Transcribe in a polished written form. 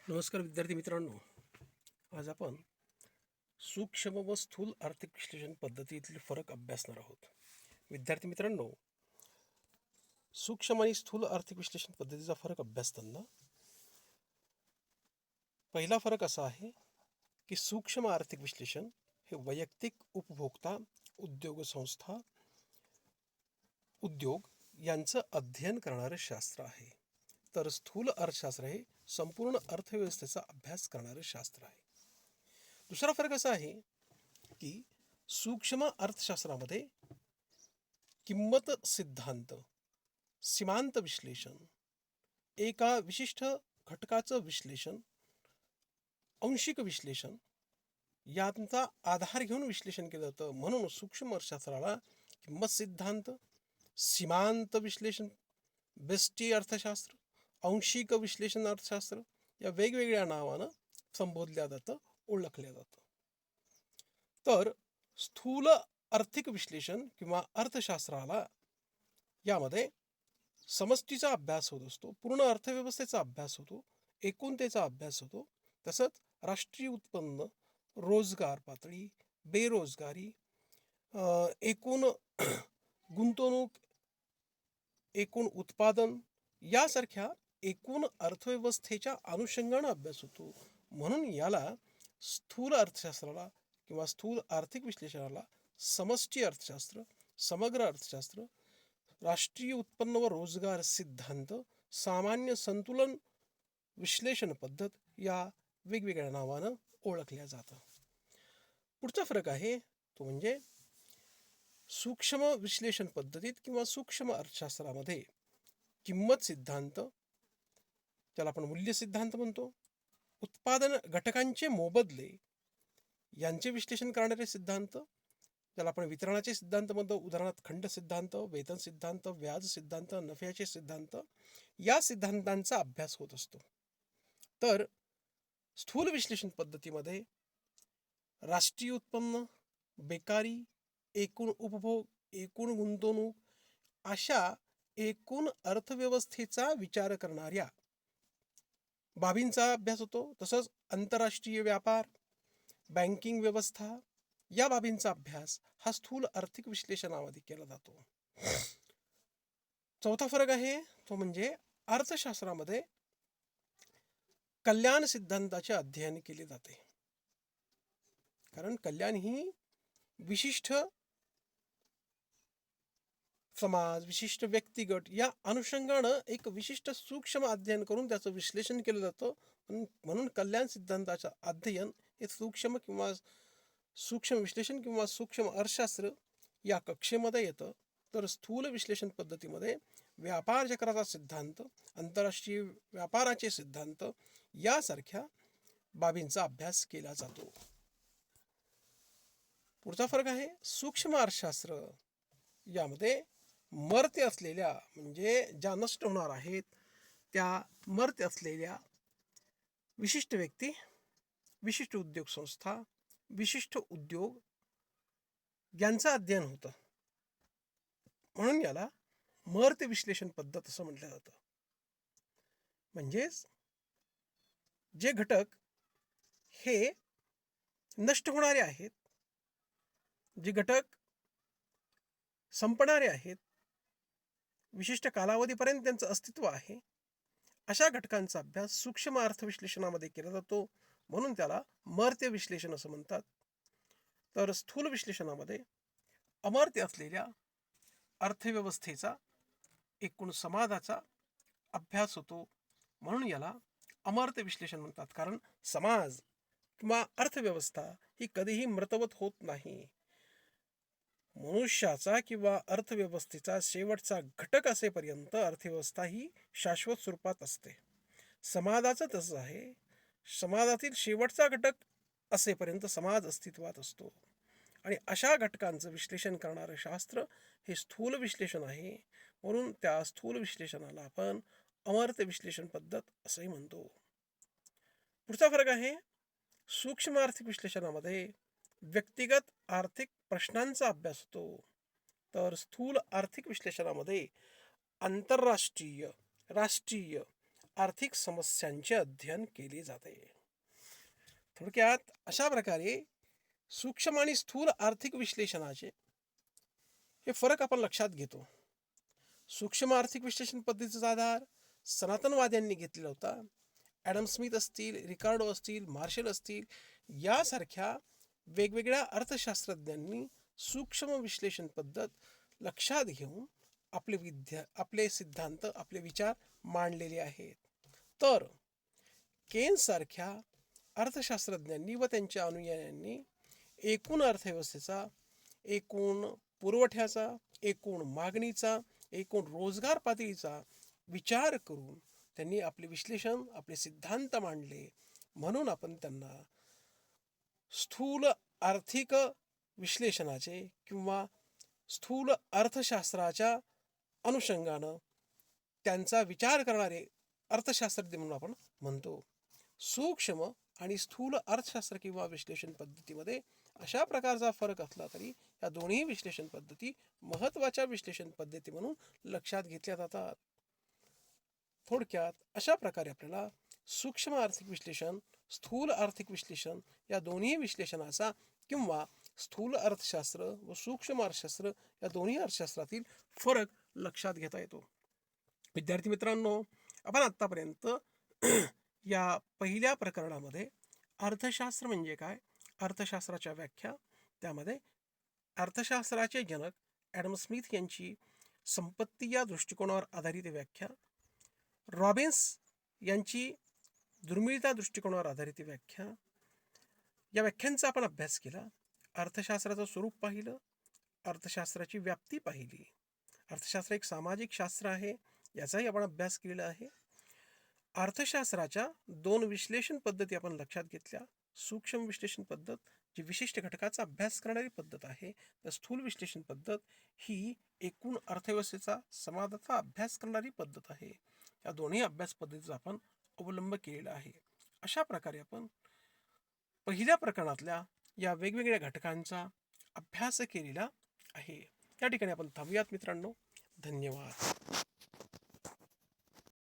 नमस्कार विद्यार्थी मित्रांनो, आज आपण सूक्ष्म व स्थूल आर्थिक विश्लेषण पद्धतीतील फरक अभ्यासणार आहोत. विद्यार्थी मित्रांनो, सूक्ष्म आणि स्थूल आर्थिक विश्लेषण पद्धतीचा फरक अभ्यासताना पहिला फरक असा आहे की सूक्ष्म आर्थिक विश्लेषण हे वैयक्तिक उपभोक्ता, उद्योग संस्था, उद्योग यांचं अध्ययन करणारे शास्त्र आहे, तर स्थूल अर्थशास्त्र हे संपूर्ण अर्थव्यवस्थेचा अभ्यास करणारे शास्त्र आहे. दुसरा फरक असा आहे की सूक्ष्म अर्थशास्त्रामध्ये किंमत सिद्धांत, सीमांत विश्लेषण, एका विशिष्ट घटकाचं विश्लेषण, आंशिक विश्लेषण यांचा आधार घेऊन विश्लेषण केलं जातं. म्हणून सूक्ष्म अर्थशास्त्राला किंमत सिद्धांत, सीमांत विश्लेषण, व्यष्टी अर्थशास्त्र, आंशिक विश्लेषण अर्थशास्त्र या वेगवेगळ्या नावानं संबोधल्या जातं, ओळखल्या जातं. तर स्थूल आर्थिक विश्लेषण किंवा अर्थशास्त्राला यामध्ये समष्टीचा अभ्यास होत असतो, पूर्ण अर्थव्यवस्थेचा अभ्यास होतो, एकूणतेचा अभ्यास होतो, तसंच राष्ट्रीय उत्पन्न, रोजगार पातळी, बेरोजगारी, एकूण गुंतवणूक, एकूण उत्पादन यासारख्या एकूण अर्थव्यवस्थेच्या अनुषंगानं अभ्यास होतो. म्हणून याला स्थूल अर्थशास्त्राला किंवा स्थूल आर्थिक विश्लेषणाला समष्टी अर्थशास्त्र, समग्र अर्थशास्त्र, राष्ट्रीय उत्पन्न व रोजगार सिद्धांत, सामान्य संतुलन विश्लेषण पद्धत या वेगवेगळ्या नावानं ओळखल्या जातं. पुढचा फरक आहे तो म्हणजे सूक्ष्म विश्लेषण पद्धतीत किंवा सूक्ष्म अर्थशास्त्रामध्ये किंमत सिद्धांत, त्याला आपण मूल्य सिद्धांत म्हणतो, उत्पादन घटकांचे मोबदले यांचे विश्लेषण करणारे सिद्धांत, त्याला आपण वितरणाचे सिद्धांत म्हणतो, उदाहरणार्थ खंड सिद्धांत, वेतन सिद्धांत, व्याज सिद्धांत, नफ्याचे सिद्धांत या सिद्धांतांचा अभ्यास होत असतो. तर स्थूल विश्लेषण पद्धतीमध्ये राष्ट्रीय उत्पन्न, बेकारी, एकूण उपभोग, एकूण गुंतवणूक अशा एकूण अर्थव्यवस्थेचा विचार करणाऱ्या बाबींचा अभ्यास होतो. तसंच आंतरराष्ट्रीय व्यापार, बँकिंग व्यवस्था या बाबींचा अभ्यास हा स्थूल आर्थिक विश्लेषणामध्ये केला जातो. चौथा फरक आहे तो म्हणजे अर्थशास्त्रामध्ये कल्याण सिद्धांताचे अध्ययन केले जाते. कारण कल्याण ही विशिष्ट समाज, विशिष्ट व्यक्तिगत या अनुषंगानं एक विशिष्ट सूक्ष्म अध्ययन करून त्याचं विश्लेषण केलं जातं. म्हणून कल्याण सिद्धांताचं अध्ययन हे सूक्ष्म विश्लेषण किंवा सूक्ष्म अर्थशास्त्र या कक्षेमध्ये येतं. तर स्थूल विश्लेषण पद्धतीमध्ये व्यापार चक्राचा सिद्धांत, आंतरराष्ट्रीय व्यापाराचे सिद्धांत यासारख्या बाबींचा अभ्यास केला जातो. पुढचा फरक आहे सूक्ष्म अर्थशास्त्र. यामध्ये मर्त्य असलेल्या म्हणजे ज्या नष्ट होणार आहेत त्या मर्त्य असलेल्या विशिष्ट व्यक्ती, विशिष्ट उद्योग संस्था, विशिष्ट उद्योग यांचं अध्ययन होतं. म्हणून याला मर्त्य विश्लेषण पद्धत असं म्हटलं जातं. म्हणजेच जे घटक हे नष्ट होणारे आहेत, जे घटक संपणारे आहेत, विशिष्ट कालावधीपर्यंत त्यांचं अस्तित्व आहे, अशा घटकांचा अभ्यास सूक्ष्म अर्थविश्लेषणामध्ये केला जातो. म्हणून त्याला मर्त्य विश्लेषण असं म्हणतात. तर स्थूल विश्लेषणामध्ये अमर्त्य असलेल्या अर्थव्यवस्थेचा, एकूण समाजाचा अभ्यास होतो. म्हणून याला अमर्त्य विश्लेषण म्हणतात. कारण समाज किंवा अर्थव्यवस्था ही कधीही मृतवत होत नाही. मनुष्याचा किंवा अर्थव्यवस्थेचा शेवटचा घटक असेपर्यंत अर्थव्यवस्था ही शाश्वत स्वरूपात असते. समाजाचं तसं आहे. समाजातील शेवटचा घटक असेपर्यंत समाज अस्तित्वात असतो. आणि अशा घटकांचं विश्लेषण करणारं शास्त्र हे स्थूल विश्लेषण आहे. म्हणून त्या स्थूल विश्लेषणाला आपण अमर्त्य विश्लेषण पद्धत असंही म्हणतो. पुढचा फरक आहे सूक्ष्म आर्थिक विश्लेषणामध्ये व्यक्तिगत आर्थिक प्रश्नांचा अभ्यास होतो. तर स्थूल आर्थिक विश्लेषणामध्ये आंतरराष्ट्रीय, राष्ट्रीय आर्थिक समस्यांचे अध्ययन केले जाते. थोडक्यात अशा प्रकारे सूक्ष्म आणि स्थूल आर्थिक विश्लेषणाचे हे फरक आपण लक्षात घेतो. सूक्ष्म आर्थिक विश्लेषण पद्धतीचा आधार सनातनवाद्यांनी घेतलेला होता. ॲडम स्मिथ असतील, रिकार्डो असतील, मार्शल असतील, यासारख्या वेगवेगळ्या अर्थशास्त्रज्ञांनी सूक्ष्म विश्लेषण पद्धत लक्षात घेऊन आपले सिद्धांत, आपले विचार मांडलेले आहेत. तर केन्ससारख्या अर्थशास्त्रज्ञांनी व त्यांच्या अनुयायांनी एकूण अर्थव्यवस्थेचा, एकूण पुरवठ्याचा, एकूण मागणीचा, एकूण रोजगार पातळीचा विचार करून त्यांनी आपले विश्लेषण, आपले सिद्धांत मांडले. म्हणून आपण त्यांना स्थूल आर्थिक विश्लेषणाचे किंवा स्थूल अर्थशास्त्राच्या अनुषंगानं त्यांचा विचार करणारे अर्थशास्त्रज्ञ म्हणून आपण म्हणतो. सूक्ष्म आणि स्थूल अर्थशास्त्र किंवा विश्लेषण पद्धतीमध्ये अशा प्रकारचा फरक असला तरी या दोन्ही विश्लेषण पद्धती महत्त्वाच्या विश्लेषण पद्धती म्हणून लक्षात घेतल्या जातात. थोडक्यात अशा प्रकारे आपल्याला सूक्ष्म आर्थिक विश्लेषण, स्थूल आर्थिक विश्लेषण या दोन्ही विश्लेषणाचा किंवा स्थूल अर्थशास्त्र व सूक्ष्म अर्थशास्त्र या दोन्ही अर्थशास्त्रातील फरक लक्षात घेता येतो. विद्यार्थी मित्रांनो, आपण आत्तापर्यंत या पहिल्या प्रकरणामध्ये अर्थशास्त्र म्हणजे काय, अर्थशास्त्राच्या व्याख्या, त्यामध्ये अर्थशास्त्राचे जनक ॲडम स्मिथ यांची संपत्ती या दृष्टिकोनावर आधारित व्याख्या, रॉबिन्स यांची दुर्मिळता दृष्टिकोनावर आधारित व्याख्या, या व्याख्यांचा आपण अभ्यास केला. अर्थशास्त्राचं स्वरूप पाहिलं, अर्थशास्त्राची व्याप्ती पाहिली. अर्थशास्त्र एक सामाजिक शास्त्र आहे, याचाही आपण अभ्यास केलेला आहे. अर्थशास्त्राच्या दोन विश्लेषण पद्धती आपण लक्षात घेतल्या. सूक्ष्म विश्लेषण पद्धत जी विशिष्ट घटकाचा अभ्यास करणारी पद्धत आहे, तर स्थूल विश्लेषण पद्धत ही एकूण अर्थव्यवस्थेचा, समाजाचा अभ्यास करणारी पद्धत आहे. या दोन्ही अभ्यास पद्धतीचा आपण अवलंब केलेला आहे. अशा प्रकारे आपण पहिल्या प्रकरणातल्या या वेगवेगळ्या घटकांचा अभ्यास केलेला आहे. या ठिकाणी आपण थांबूयात मित्रांनो. धन्यवाद.